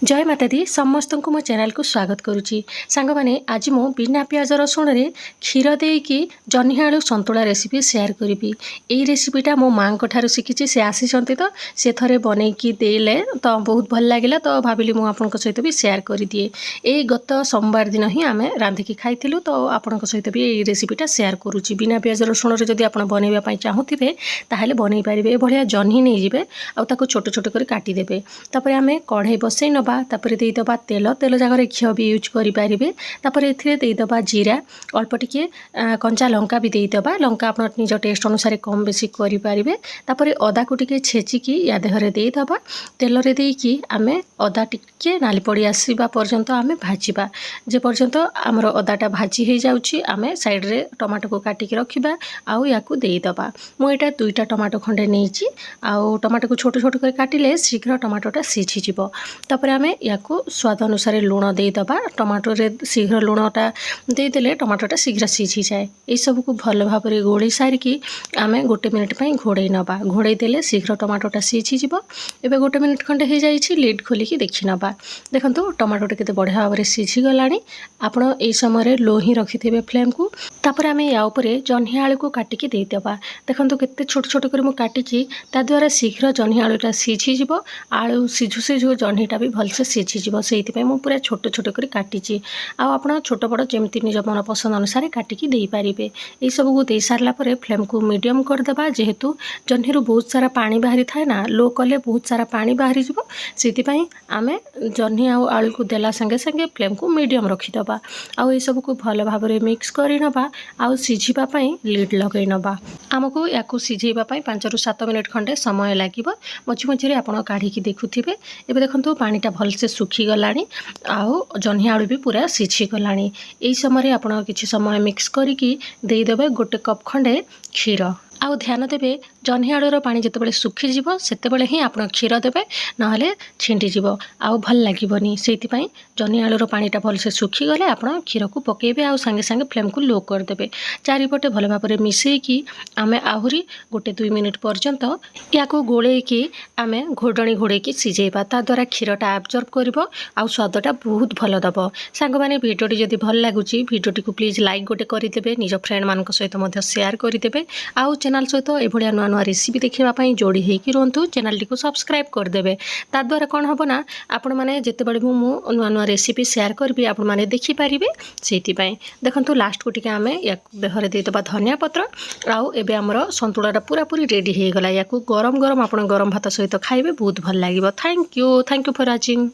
जय माता दी समस्त को मो चैनल को स्वागत करुच्ची सांग मैंने आज मु बिना प्याज रसुण रे क्षीर देकी जह्नी आलू संतुला रेसिपी शेयर करी। यही रेसिपीटा मो माँ ठार शिखी से आसी तो से थे बनईकी देले तो बहुत भल लगे तो भाविली मुझे आपण सहित भी शेयर कर दिए। यही गत सोमवार दिन ही आम रांधिकी खाई तो आपण सहित भी यही रेसिपीटा शेयर करुच्ची। बिना प्याज रसुण जदि आप बनवाई चाहूथे ताहले बनई पारे। भाया जह्नी नहीं जाए आउ छोट छोट कर काटिदेवे। तापर आम कढ़ई बसई नवा तापर देदबा तेल तेल जगह घी भी यूज करेंगे। तापर ए देदबा जीरा अल्प टिके कंचा लंका भी देदबा। लंका आप निज टेस्ट अनुसार कम बेसी करेंगे। तापर अदा को टिके छेचिकी या देहरे देदबा। तेल रे देकी आम अदा टिके नाली पड़ी आसवा पर्यंत आम भाजवा। जे पर्यंत आमर अदाटा भाजी हो जाउची आम साइड रे टमाटो को काटिकी रखिबा आउ याकू देदबा। मु एटा दुईटा टमाटो खंडे नेइची आउ टमाटो को छोट छोट कर काटिले शीघ्र टमाटोटा सीझी जिवो। तापर आम याकू स्वाद अनुसार लुण देदबा। टमाटो रे शीघ्र लुणटा देदेले टमाटोटा शीघ्र सीझी जाए। ये सब को भल भाव में गोड़े सारिकी आम गोटे मिनिट घोड़े नवा। घोड़े देले शीघ्र टमाटोटा सीझी जिवो। एबे गोटे मिनिट खंडे हो जाइछि लिड खोलिकी देखि नवा। देखंतु टमाटोटा केते बढ़िया भाव में सीझी गलानी। आपण ए समय लो ही रखिथिबे फ्लेम को। तापर आम या उपरे जह्नी आलू को काटिकी देदबा। देखंतु केते छोट छोट कर मु काटिची ता द्वारा शीघ्र जह्नी आलूटा सीझी जिवो। आलू सीझु सीझु जह्नीटा भी भलसे सीझीज से पूरा छोट छोट कर काटिची। आप छोट बड़ जमी निज मन पसंद अनुसार काटिकी दे पारे। ये सब को दे सारा फ्लेम को मीडियम करदे। जेहेतु जह्नी बहुत सारा पानी बाहरी थाए ना लो कले बहुत सारा पानी बाहरी जीवो से आम जह्नी आलू को देला संगे संगे फ्लेम को मीडियम रखीदबा। आउ ये सब को भल भाव में मिक्स करनबा। आउ सीझीबाई लिड लगे नबा। आमको या सीझेबा 5 ରୁ 7 मिनिट खंडे समय लगे। मझी मझे आप काढ़ी देखुथे। एबे देखंतु पानीटा भलसे सुखी गलानी आउ जह्नी आलू भी पूरा सीझी गलानी। यही समय आप किसी समय मिक्स करके देदेवे गोटे कप खंडे क्षीर। आउ ध्यान देवे जह्नी आलूर पानी जितेबाला सुखीज से ही आप क्षीर देवे ना छिंटीज आउ भल लगे। से जह्नी आलूर पानीटा भलसे सुखी गले आप क्षीर को पकेबे आउ सांगे सांगे फ्लेम को लो करदे। चारिपटे भल भाव में मिसेकी आम आहरी गोटे 2 मिनिट पर्यंत या गोलेकी आम घोड़णी घोड़ेकी सीझेबा। ता द्वारा क्षीरटा एब्जर्व करिवो आउ स्वादटा बहुत भल दब। सांग माने भिडियोटी जदि भल लागुची भिडियोटी को प्लीज लाइक गोटे करदेवे। निज फ्रेंड मान सहित मध्य शेयर करदेवे। आउ चैनल सहित एभलिया नुआ नुआ रेसिपी देखापी जोड़ी होगी रुहतु। चैनल टी को सब्सक्राइब करदेवे। ता द्वारा कौन हम ना आपण मैंने जितेबाला मु नुआ नुआ रेसिपी शेयर करी आपण मैंने देखिपारे। से देखो लास्ट को टिके आम या देहरे देदबा धनिया पत्र। आउ एबे हमर संतुलाटा पूरा पूरी रेडी हो गला। या गरम गरम आप गरम भात सहित खाइबे बहुत भल लगे। Thank you for watching.